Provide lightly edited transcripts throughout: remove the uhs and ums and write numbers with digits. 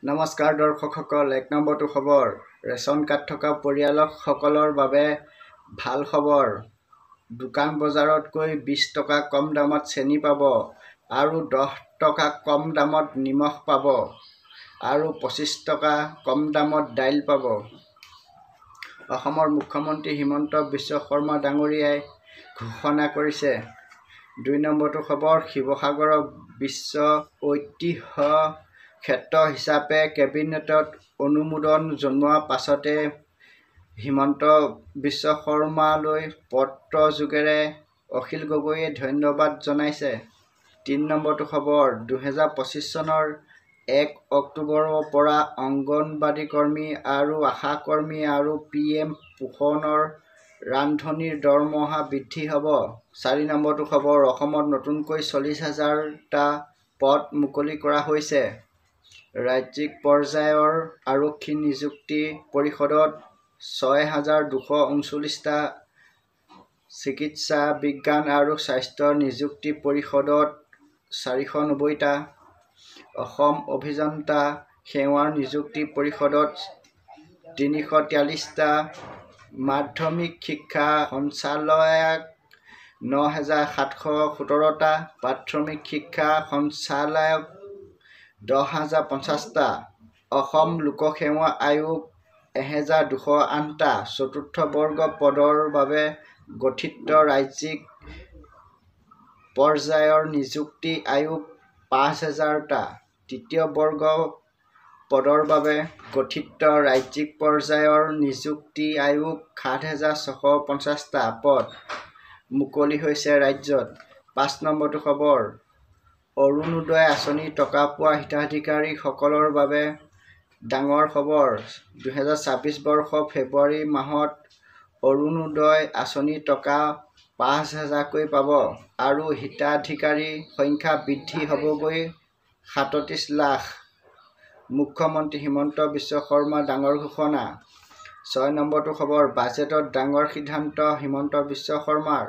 নমস্কাৰ দৰ্শকসকল, ১ নম্বৰটো খবৰ। ৰেচন কাৰ্ড থকা পৰিয়ালসকলৰ বাবে ভাল খবৰ। দোকান বজাৰতকৈ ২০ টকা কম দামত চেনি পাব আৰু ১০ টকা কম দামত নিমখ পাব আৰু ২৫ টকা কম দামত দাইল পাব। অসমৰ মুখ্যমন্ত্ৰী হিমন্ত বিশ্ব শৰ্মা ডাঙৰীয়াই ঘোষণা কৰিছে। ২ নম্বৰটো খবৰ। শিৱসাগৰক বিশ্ব ঐতিহ্য ক্ষেত্ৰ হিচাপে কেবিনেটত অনুমোদন জনোৱাৰ পাছতে হিমন্ত বিশ্ব শৰ্মালৈ পত্ৰ যোগেৰে অখিল গগৈয়ে ধন্যবাদ জনাইছে। ৩ নম্বৰটো খবৰ। ২০২৫ চনৰ ১ অক্টোবৰৰ পৰা অংগনবাড়ী কৰ্মী আৰু আশা কৰ্মী আৰু PM পোষণৰ ৰান্ধনীৰ দৰমহা বৃদ্ধি হ'ব। ৪ নম্বৰটো খবৰ। অসমত নতুনকৈ ৪০,০০০টা পদ মুকলি কৰা হৈছে। ৰাজ্যিক পৰ্যায়ৰ আৰক্ষী নিযুক্তি পৰিষদত ৬,২৩৯টা, চিকিৎসা বিজ্ঞান আৰু স্বাস্থ্য নিযুক্তি পৰিষদত ৪৯০টা, অসম অভিযন্তা সেৱাৰ নিযুক্তি পৰিষদত ৩৪৩টা, মাধ্যমিক শিক্ষা সঞ্চালকালয়ত ৯,৭১৭টা, প্ৰাথমিক শিক্ষা সঞ্চালকালয়ত ১০,০৫০টা, অসম লোকসেৱা আয়োগ ১,২০৮টা, চতুৰ্থ বৰ্গ পদৰ বাবে গঠিত ৰাজ্যিক পৰ্যায়ৰ নিযুক্তি আয়োগ ৫,০০০টা, তৃতীয় বৰ্গ পদৰ বাবে গঠিত ৰাজ্যিক পৰ্যায়ৰ নিযুক্তি আয়োগ ৭,৬৫০টা পদ মুকলি হৈছে ৰাজ্যত। ৫ নম্বৰটো খবৰ। অৰুণোদয় আঁচনিৰ টকা পোৱা হিতাধিকাৰীসকলৰ বাবে ডাঙৰ খবৰ। ২০২৬ বৰ্ষৰ ফেব্ৰুৱাৰী মাহত অৰুণোদয় আঁচনিৰ টকা ৫,০০০কৈ পাব আৰু হিতাধিকাৰীৰ সংখ্যা বৃদ্ধি হ'বগৈ ৩৭ লাখ। মুখ্যমন্ত্ৰী হিমন্ত বিশ্ব শৰ্মা ডাঙৰ ঘোষণা। ৬ নম্বৰটো খবৰ। বাজেটত ডাঙৰ সিদ্ধান্ত হিমন্ত বিশ্ব শৰ্মাৰ।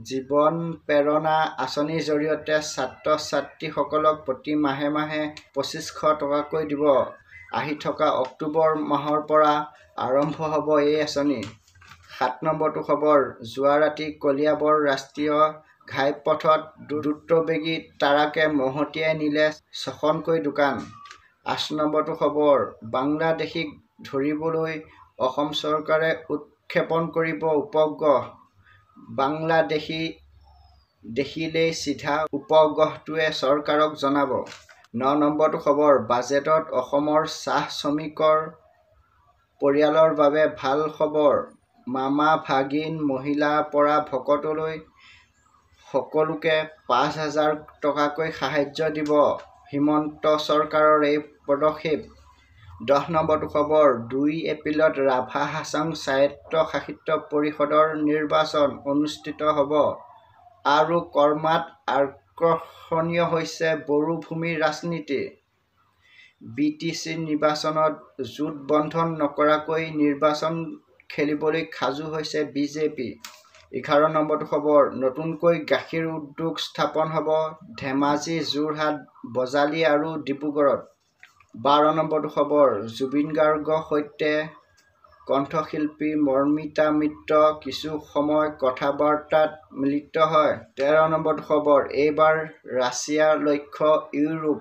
জীৱন প্ৰেৰণা আঁচনিৰ জৰিয়তে ছাত্ৰ-ছাত্ৰীসকলক প্ৰতি মাহে মাহে ২৫০০ টকাকৈ দিব। আহি থকা অক্টোবৰ মাহৰ পৰা আৰম্ভ হ'ব এই আঁচনি। ৭ নম্বৰটো খবৰ। যোৱা ৰাতি কলিয়াবৰ ৰাষ্ট্ৰীয় ঘাইপথত দ্ৰুতবেগী ট্ৰাকে মহতিয়াই নিলে ৬খনকৈ দোকান। ৮ নম্বৰটো খবৰ। বাংলাদেশীক ধৰিবলৈ অসম চৰকাৰে উৎক্ষেপণ কৰিব উপগ্ৰহ। বাংলাদেশী দেখিলেই চিধা উপগ্ৰহটোৱে চৰকাৰক জনাব। ৯ নম্বৰটো খবৰ। বাজেটত অসমৰ চাহ শ্ৰমিকৰ পৰিয়ালৰ বাবে ভাল খবৰ। মামা ভাগিন মহিলাৰ পৰা ভকতলৈ সকলোকে ৫,০০০ টকাকৈ সাহায্য দিব হিমন্ত চৰকাৰৰ এই পদক্ষেপ। ১০ নম্বৰটো খবৰ। ২ এপ্ৰিলত ৰাভা হাছং স্বায়ত্ত শাসিত পৰিষদৰ নিৰ্বাচন অনুষ্ঠিত হ'ব আৰু কৰ্মাত আকৰ্ষণীয় হৈছে বড়ো ভূমিৰ ৰাজনীতি। BTC নিৰ্বাচনত জোটবন্ধন নকৰাকৈ নিৰ্বাচন খেলিবলৈ সাজু হৈছে BJP। ১১ নম্বৰটো খবৰ। নতুনকৈ গাখীৰ উদ্যোগ স্থাপন হ'ব ধেমাজি, যোৰহাট, বজালী আৰু ডিব্ৰুগড়ত। ১২ নম্বৰটো খবৰ। জুবিন গাৰ্গৰ সৈতে কণ্ঠশিল্পী মৰ্মিতা মিত্ৰ কিছু সময় কথা-বতৰাত মিলিত হয়। ১৩ নম্বৰটো খবৰ। এইবাৰ ৰাছিয়াৰ লক্ষ্য ইউৰোপ।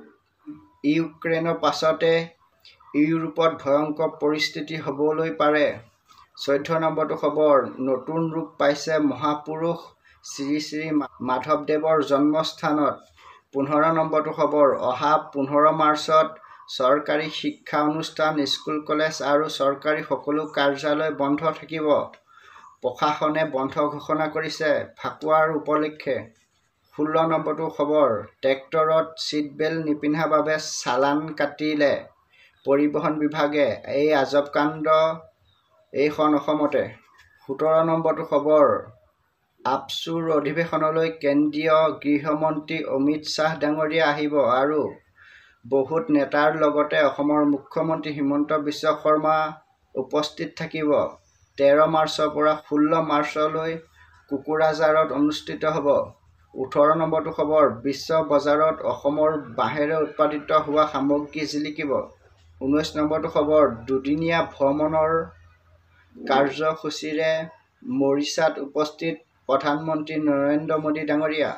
ইউক্ৰেইনৰ পাছতে ইউৰোপত ভয়ংকৰ পৰিস্থিতি হ'বলৈ পাৰে। ১৪ নম্বৰটো খবৰ। নতুন ৰূপ পাইছে মহাপুৰুষ শ্ৰী শ্ৰী মাধৱদেৱৰ জন্মস্থানত। ১৫ নম্বৰটো খবৰ। অহা ১৫ মাৰ্চত চৰকাৰী শিক্ষা অনুষ্ঠান, স্কুল-কলেজ আৰু চৰকাৰী সকলো কাৰ্যালয় বন্ধ থাকিব। প্ৰশাসনে বন্ধ ঘোষণা কৰিছে ফাকুৱাৰ উপলক্ষে। ১৬ নম্বৰটো খবৰ। ট্ৰেক্টৰত ছিটবেল্ট নিপিন্ধাৰ বাবে চালান কাটিলে পৰিবহণ বিভাগে। এই আজব কাণ্ড এইখন অসমতে। ১৭ নম্বৰটো খবৰ। আপচুৰ অধিৱেশনলৈ কেন্দ্ৰীয় গৃহমন্ত্ৰী অমিত শ্বাহ ডাঙৰীয়া আহিব আৰু বহুত নেতাৰ লগতে অসমৰ মুখ্যমন্ত্ৰী হিমন্ত বিশ্ব শৰ্মা উপস্থিত থাকিব। ১৩ মাৰ্চৰ পৰা ১৬ মাৰ্চলৈ কোকৰাঝাৰত অনুষ্ঠিত হ'ব 18 নম্বৰটো খবৰ, বিশ্ব বজাৰত অসমৰ বাঁহেৰে উৎপাদিত হোৱা সামগ্ৰী জিলিকিব। 19 নম্বৰটো খবৰ, দুদিনীয়া ভ্ৰমণৰ কাৰ্যসূচীৰে মৰিচাত উপস্থিত প্ৰধানমন্ত্ৰী নৰেন্দ্ৰ মোদী ডাঙৰীয়া।